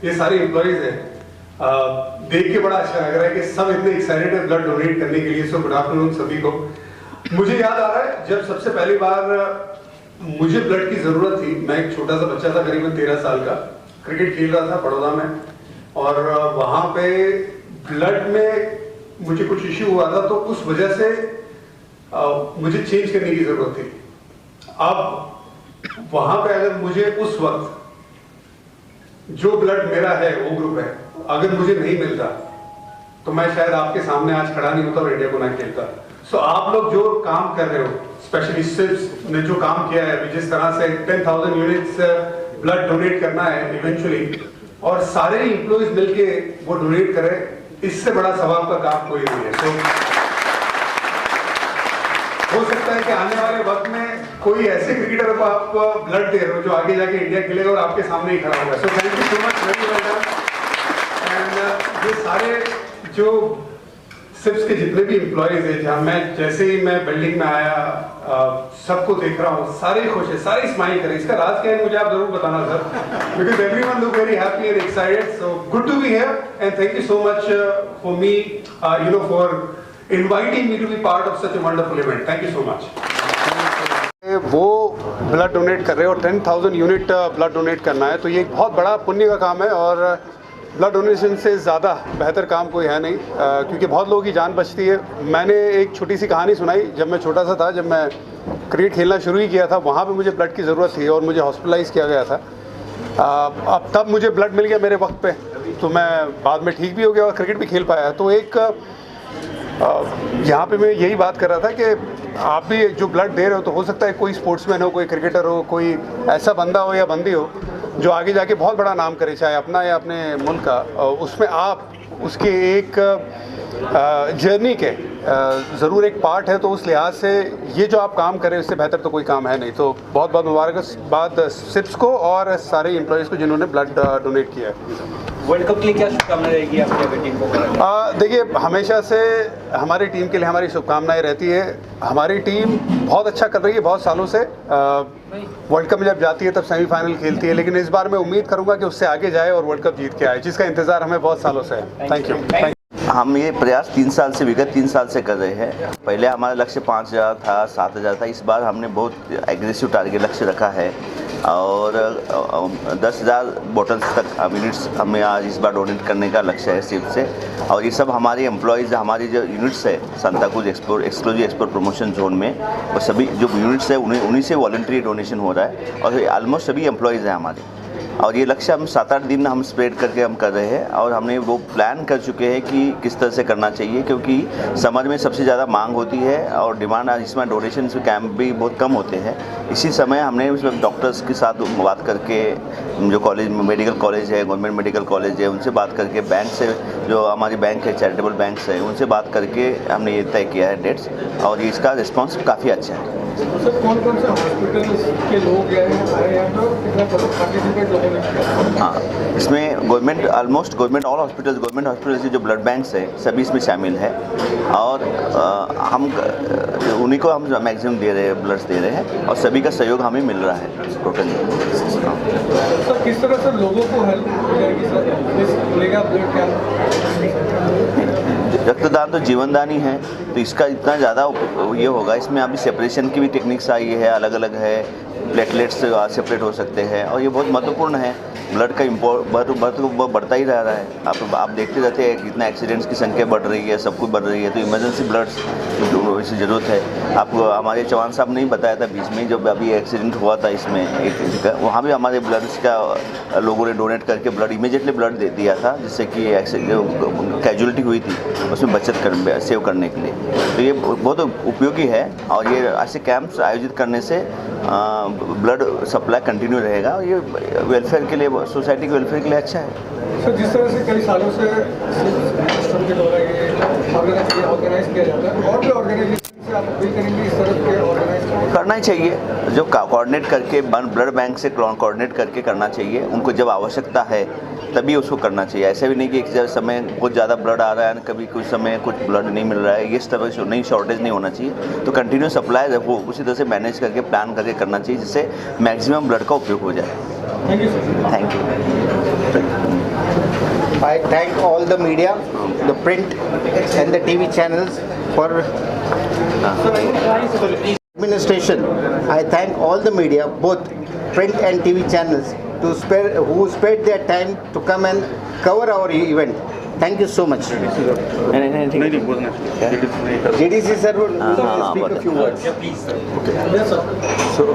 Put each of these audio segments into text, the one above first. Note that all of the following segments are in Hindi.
ये सारे एम्प्लॉइज हैं, देख के बड़ा अच्छा लग रहा है कि सब इतने एक्साइटेड है ब्लड डोनेट करने के लिए। सो गुड आफ्टरनून सभी को। मुझे याद आ रहा है जब सबसे पहली बार मुझे ब्लड की जरूरत थी, मैं एक छोटा सा बच्चा था, करीबन 13 साल का, क्रिकेट खेल रहा था बड़ौदा में, और वहां पे ब्लड में मुझे कुछ इश्यू हुआ था, तो उस वजह से मुझे चेंज करने की जरूरत थी। अब वहां पे अगर मुझे उस वक्त जो ब्लड मेरा है वो ग्रुप है, अगर मुझे नहीं मिलता तो मैं शायद आपके सामने आज खड़ा नहीं होता और इंडिया को ना खेलता। सो आप लोग जो काम कर रहे हो, स्पेशली सिप्स ने जो काम किया है, जिस तरह से 10,000 यूनिट्स ब्लड डोनेट करना है इवेंचुअली, और सारे एम्प्लॉइज मिलके वो डोनेट करें, इससे बड़ा सवाब का काम कोई नहीं है। सो हो सकता है कि आने वाले वक्त में कोई ऐसे क्रिकेटर को आप ब्लड दे रहे हो जो आगे जाके इंडिया खेलेगा और आपके सामने ही खड़ा होगा। So thank you so much, very well done. And ये सारे जो सिप्स के जितने भी एम्प्लॉइज हैं, जहाँ मैं जैसे ही मैं बिल्डिंग में आया सबको देख रहा हूँ, सारे खुश है, सारे स्माइल करें। इसका राज क्या है मुझे आप जरूर बताना sir, because everyone look very happy and excited. So good to be here and thank you so much for me, you know, for inviting me to be part of such a wonderful event. Thank you so much. वो ब्लड डोनेट कर रहे हो, 10,000 यूनिट ब्लड डोनेट करना है, तो ये एक बहुत बड़ा पुण्य का काम है, और ब्लड डोनेशन से ज़्यादा बेहतर काम कोई है नहीं, क्योंकि बहुत लोगों की जान बचती है। मैंने एक छोटी सी कहानी सुनाई, जब मैं छोटा सा था, जब मैं क्रिकेट खेलना शुरू ही किया था, वहाँ पे मुझे ब्लड की ज़रूरत थी और मुझे हॉस्पिटलाइज किया गया था। अब तब मुझे ब्लड मिल गया मेरे वक्त पे, तो मैं बाद में ठीक भी हो गया और क्रिकेट भी खेल पाया। तो एक यहाँ पे मैं यही बात कर रहा था कि आप भी जो ब्लड दे रहे हो, तो हो सकता है कोई स्पोर्ट्समैन हो, कोई क्रिकेटर हो, कोई ऐसा बंदा हो या बंदी हो जो आगे जाके बहुत बड़ा नाम करे, चाहे अपना या अपने मुल्क का, उसमें आप उसके एक जर्नी के ज़रूर एक पार्ट है। तो उस लिहाज से ये जो आप काम करें, इससे बेहतर तो कोई काम है नहीं। तो बहुत बहुत मुबारकबाद सिप्स को और सारे एम्प्लॉयज़ को जिन्होंने ब्लड डोनेट किया है। वर्ल्ड कप के लिए क्या शुभकामनाएं रहेगी आपकी टीम को? देखिए, हमेशा से हमारी टीम के लिए हमारी शुभकामनाएं रहती है। हमारी टीम बहुत अच्छा कर रही है बहुत सालों से। वर्ल्ड कप में जब जाती है तब सेमीफाइनल खेलती है, लेकिन इस बार मैं उम्मीद करूंगा कि उससे आगे जाए और वर्ल्ड कप जीत के आए, जिसका इंतजार हमें बहुत सालों से है। Thank you. हम ये प्रयास विगत 3 साल से कर रहे हैं। पहले हमारा लक्ष्य 5,000 था, 7,000 था। इस बार हमने बहुत एग्रेसिव टारगेट लक्ष्य रखा है और 10,000 बोटल्स तक यूनिट्स हमें आज इस बार डोनेट करने का लक्ष्य है सिर्फ से। और ये सब हमारे एम्प्लॉयज़, हमारी जो यूनिट्स है Santacruz exclusive export promotion zone में, वो सभी जो यूनिट्स है उन्हीं से वॉलंटरी डोनेशन हो रहा है, और ऑलमोस्ट सभी एम्प्लॉयज़ हैं हमारे। और ये लक्ष्य हम 7-8 दिन हम स्प्रेड करके हम कर रहे हैं, और हमने वो प्लान कर चुके हैं कि किस तरह से करना चाहिए, क्योंकि समर में सबसे ज़्यादा मांग होती है और डिमांड, इसमें डोनेशन कैंप भी बहुत कम होते हैं। इसी समय हमने उसमें डॉक्टर्स के साथ बात करके, जो कॉलेज मेडिकल कॉलेज है, गवर्नमेंट मेडिकल कॉलेज है, उनसे बात करके, बैंक से जो हमारी बैंक है, चैरिटेबल बैंक्स है, उनसे बात करके हमने ये तय किया है डेट्स, और इसका रिस्पॉन्स काफ़ी अच्छा है। सर, कौन-कौन से हॉस्पिटल्स के लोग आए हैं तो कितना पार्टिसिपेट लोगों ने? हाँ, इसमें government all hospitals, government hospitals के जो ब्लड बैंक्स है सभी इसमें शामिल है, और हम उन्हीं को हम मैक्सिमम दे रहे हैं, ब्लड्स दे रहे हैं, और सभी का सहयोग हमें मिल रहा है टोटली। सर, किस तरह से लोगों को हेल्प हो जाएगी सर, खुलेगा ब्लड कैंप? रक्तदान तो जीवनदान ही है, तो इसका इतना ज़्यादा ये होगा। इसमें अभी सेपरेशन की भी टेक्निक्स आई है, अलग अलग है, प्लेटलेट्स सेपरेट हो सकते हैं, और ये बहुत महत्वपूर्ण है। ब्लड का बढ़ता ही रह रहा है। आप देखते रहते हैं कितना एक्सीडेंट्स की संख्या बढ़ रही है, सब कुछ बढ़ रही है, तो इमरजेंसी ब्लड्स की ज़रूरत है। आपको हमारे चौहान साहब ने ही बताया था बीच में, जब अभी एक्सीडेंट हुआ था इसमें एक, वहाँ भी हमारे ब्लड्स का लोगों ने डोनेट करके ब्लड इमीडिएटली ब्लड दे दिया था, जिससे कि जो कैजुअलिटी हुई थी उसमें सेव करने के लिए। तो ये बहुत उपयोगी है, और ये ऐसे कैंप्स आयोजित करने से ब्लड सप्लाई कंटिन्यू रहेगा, और ये वेलफेयर के लिए, सोसाइटी के वेलफेयर के लिए अच्छा है। सर, जिस तरह से कई सालों से सिस्टम के द्वारा ये ऑर्गेनाइज किया जाता है, और भी ऑर्गेनाइजेशन से आप अपील करेंगे इस तरह के ऑर्गेनाइज करना ही चाहिए, जो कोऑर्डिनेट करके ब्लड बैंक से कोऑर्डिनेट करके करना चाहिए। उनको जब आवश्यकता है तभी उसको करना चाहिए। ऐसा भी नहीं कि एक समय कुछ ज़्यादा ब्लड आ रहा है, कभी कुछ समय कुछ ब्लड नहीं मिल रहा है, ये तरह से नहीं, शॉर्टेज नहीं होना चाहिए। तो कंटिन्यू सप्लाई वो उसी तरह से मैनेज करके, प्लान करके करना चाहिए, जिससे मैक्सिमम ब्लड का उपयोग हो जाए। Thank you sir. Thank you. I thank all the media, the print and the TV channels for administration. I thank all the media, both print and TV channels, who spared their time to come and cover our event. Thank you so much. JDC sir will speak a few words.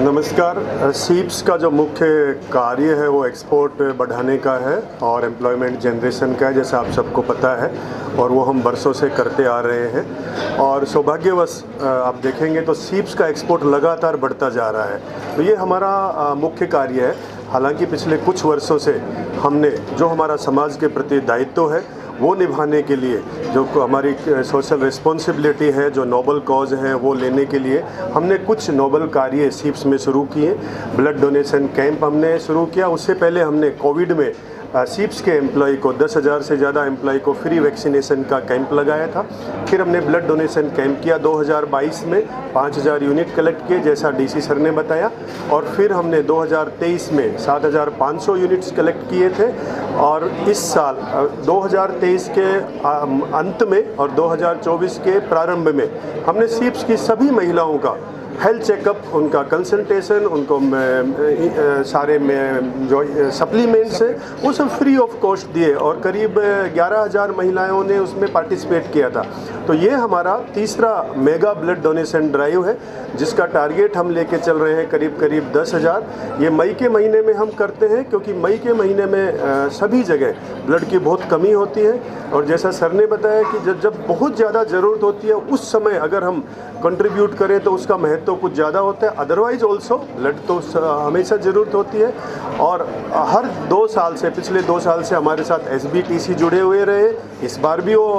नमस्कार। सीप्स का जो मुख्य कार्य है वो एक्सपोर्ट बढ़ाने का है और एम्प्लॉयमेंट जनरेशन का है, जैसा आप सबको पता है, और वो हम बरसों से करते आ रहे हैं। और सौभाग्यवश आप देखेंगे तो सीप्स का एक्सपोर्ट लगातार बढ़ता जा रहा है। तो ये हमारा मुख्य कार्य है। हालांकि पिछले कुछ वर्षों से हमने जो हमारा समाज के प्रति दायित्व है वो निभाने के लिए, जो हमारी सोशल रिस्पॉन्सिबिलिटी है, जो नोबल कॉज हैं, वो लेने के लिए हमने कुछ नोबल कार्य सीप्स में शुरू किए। ब्लड डोनेशन कैंप हमने शुरू किया। उससे पहले हमने कोविड में सीप्स के एम्प्लॉय को 10,000 से ज़्यादा एम्प्लॉय को फ्री वैक्सीनेशन का कैंप लगाया था। फिर हमने ब्लड डोनेशन कैंप किया 2022 में 5,000 यूनिट कलेक्ट किए, जैसा डीसी सर ने बताया। और फिर हमने 2023 में 7,500 यूनिट्स कलेक्ट किए थे। और इस साल 2023 के अंत में और 2024 के प्रारंभ में हमने सीप्स की सभी महिलाओं का हेल्थ चेकअप, उनका कंसल्टेशन, उनको सारे में जो सप्लीमेंट्स हैं वो सब फ्री ऑफ कॉस्ट दिए और करीब 11,000 महिलाओं ने उसमें पार्टिसिपेट किया था। तो ये हमारा तीसरा मेगा ब्लड डोनेशन ड्राइव है, जिसका टारगेट हम लेके चल रहे हैं करीब 10,000। ये मई के महीने में हम करते हैं, क्योंकि मई के महीने में सभी जगह ब्लड की बहुत कमी होती है। और जैसा सर ने बताया कि जब बहुत ज़्यादा ज़रूरत होती है उस समय अगर हम कंट्रीब्यूट करें तो उसका महत्व कुछ ज़्यादा होता है। अदरवाइज ऑल्सो ब्लड तो हमेशा ज़रूरत होती है। और हर 2 साल से, पिछले 2 साल से हमारे साथ SBTC जुड़े हुए रहे। इस बार भी वो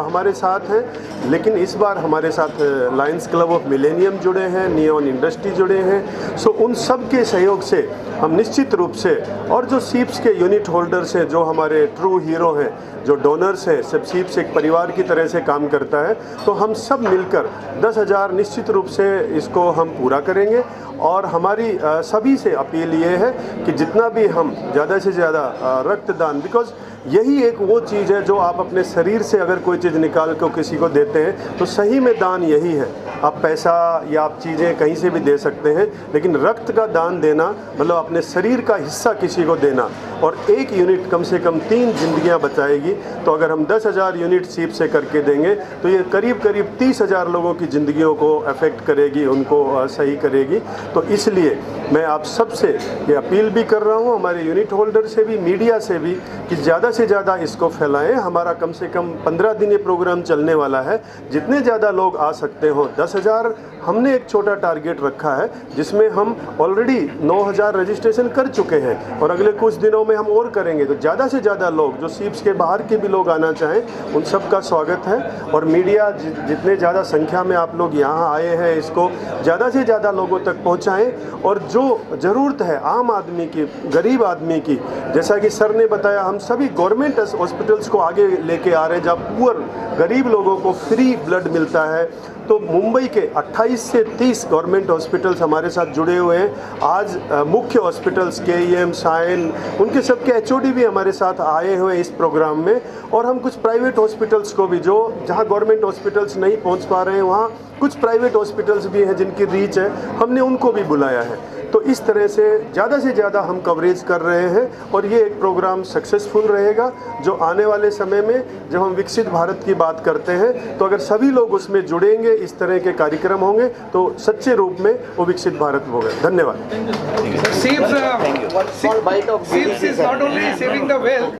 हमारे साथ हैं, लेकिन इस बार हमारे साथ लायंस क्लब ऑफ मिलेनियम जुड़े हैं, नियॉन इंडस्ट्री जुड़े हैं। सो उन सब के सहयोग से हम निश्चित रूप से, और जो सीप्स के यूनिट होल्डर्स हैं, जो हमारे ट्रू हीरो हैं, जो डोनर्स हैं, सब सीप्स एक परिवार की तरह से काम करता है। तो हम सब मिलकर 10,000 निश्चित रूप से इसको हम पूरा करेंगे। और हमारी सभी से अपील ये है कि जितना भी हम ज़्यादा से ज़्यादा रक्तदान, बिकॉज यही एक वो चीज़ है जो आप अपने शरीर से अगर कोई चीज़ निकाल कर किसी को देते हैं तो सही में दान यही है। आप पैसा या आप चीज़ें कहीं से भी दे सकते हैं, लेकिन रक्त का दान देना मतलब अपने शरीर का हिस्सा किसी को देना, और 1 यूनिट कम से कम 3 जिंदगियां बचाएगी। तो अगर हम 10,000 यूनिट सीप से करके देंगे तो ये करीब 30,000 लोगों की ज़िंदगियों को अफेक्ट करेगी, उनको सही करेगी। तो इसलिए मैं आप सबसे ये अपील भी कर रहा हूँ, हमारे यूनिट होल्डर से भी, मीडिया से भी, कि ज़्यादा से ज़्यादा इसको फैलाएं। हमारा कम से कम 15 दिन ये प्रोग्राम चलने वाला है। जितने ज़्यादा लोग आ सकते हो, 10,000 हमने एक छोटा टारगेट रखा है, जिसमें हम ऑलरेडी 9,000 रजिस्ट्रेशन कर चुके हैं और अगले कुछ दिनों में हम और करेंगे। तो ज़्यादा से ज़्यादा लोग, जो सीप्स के बाहर के भी लोग आना चाहें, उन सब का स्वागत है। और मीडिया जितने ज़्यादा संख्या में आप लोग यहाँ आए हैं, इसको ज़्यादा से ज़्यादा लोगों तक पहुँचाएँ। और जो ज़रूरत है आम आदमी की, गरीब आदमी की, जैसा कि सर ने बताया, हम सभी गवर्नमेंट हॉस्पिटल्स को आगे लेके आ रहे हैं, जहाँ पुअर गरीब लोगों को फ्री ब्लड मिलता है। तो मुंबई के 28 से 30 गवर्नमेंट हॉस्पिटल्स हमारे साथ जुड़े हुए हैं। आज मुख्य हॉस्पिटल्स KEM, साइन, उनके सबके HOD भी हमारे साथ आए हुए हैं इस प्रोग्राम में। और हम कुछ प्राइवेट हॉस्पिटल्स को भी, जो जहां गवर्नमेंट हॉस्पिटल्स नहीं पहुंच पा रहे हैं, वहां कुछ प्राइवेट हॉस्पिटल्स भी हैं जिनकी रीच है, हमने उनको भी बुलाया है। तो इस तरह से ज़्यादा हम कवरेज कर रहे हैं और ये एक प्रोग्राम सक्सेसफुल रहेगा, जो आने वाले समय में जब हम विकसित भारत की बात करते हैं, तो अगर सभी लोग उसमें जुड़ेंगे, इस तरह के कार्यक्रम होंगे, तो सच्चे रूप में वो विकसित भारत होगा। धन्यवाद। Seeps is not only saving the wealth,